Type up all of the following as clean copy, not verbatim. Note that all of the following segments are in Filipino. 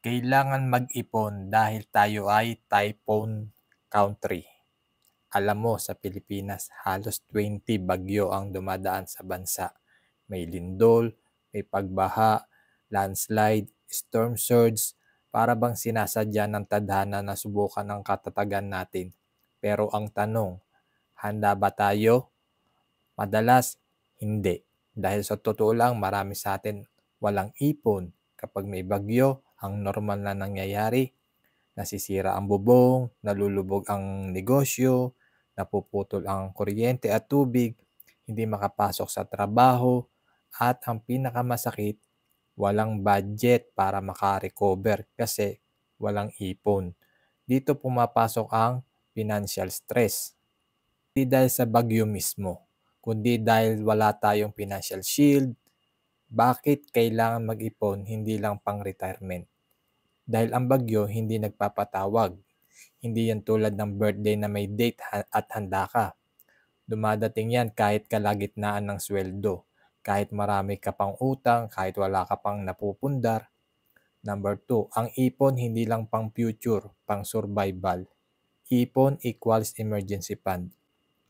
Kailangan mag-ipon dahil tayo ay typhoon country. Alam mo, sa Pilipinas, halos 20 bagyo ang dumadaan sa bansa. May lindol, may pagbaha, landslide, storm surge, para bang sinasadya ng tadhana na subukan ang katatagan natin. Pero ang tanong, handa ba tayo? Madalas, hindi. Dahil sa totoo lang, marami sa atin walang ipon. Kapag may bagyo, ang normal na nangyayari, nasisira ang bubong, nalulubog ang negosyo, napuputol ang kuryente at tubig, hindi makapasok sa trabaho, at ang pinakamasakit, walang budget para makarecover kasi walang ipon. Dito pumapasok ang financial stress. Hindi dahil sa bagyo mismo, kundi dahil wala tayong financial shield. Bakit kailangan mag-ipon hindi lang pang retirement? Dahil ang bagyo hindi nagpapatawag. Hindi yan tulad ng birthday na may date at handa ka. Dumadating yan kahit kalagitnaan ng sweldo. Kahit marami ka pang utang, kahit wala ka pang napupundar. Number 2, ang ipon hindi lang pang future, pang survival. Ipon equals emergency fund.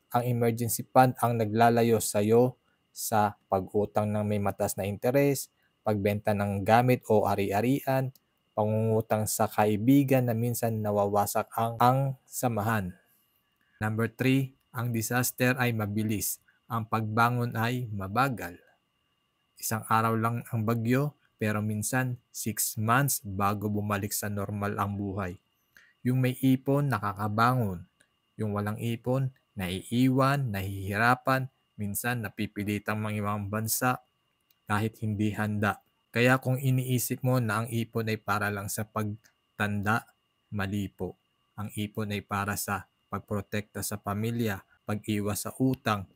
Ang emergency fund ang naglalayo sa'yo sa pag-utang ng may mataas na interes, pagbenta ng gamit o ari-arian, pangungutang sa kaibigan na minsan nawawasak ang samahan. Number 3, ang disaster ay mabilis. Ang pagbangon ay mabagal. Isang araw lang ang bagyo, pero minsan 6 months bago bumalik sa normal ang buhay. Yung may ipon, nakakabangon. Yung walang ipon, naiiwan, nahihirapan, minsan napipilitang mga ibang bansa kahit hindi handa. Kaya kung iniisip mo na ang ipon ay para lang sa pagtanda, mali po. Ang ipon ay para sa pagprotekta sa pamilya, pag-iwas sa utang,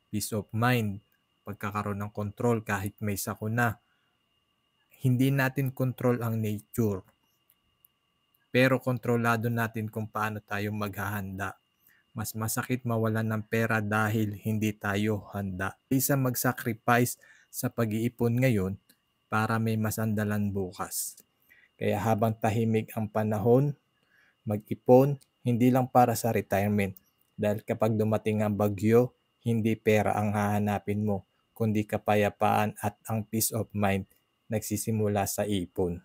peace of mind, pagkakaroon ng control kahit may sakuna. Hindi natin control ang nature, pero kontrolado natin kung paano tayo maghahanda. Mas masakit mawalan ng pera dahil hindi tayo handa. Isa mag-sacrifice sa pag-iipon ngayon para may masandalan bukas. Kaya habang tahimik ang panahon, mag-ipon hindi lang para sa retirement. Dahil kapag dumating ang bagyo, hindi pera ang hahanapin mo, kundi kapayapaan at ang peace of mind nagsisimula sa ipon.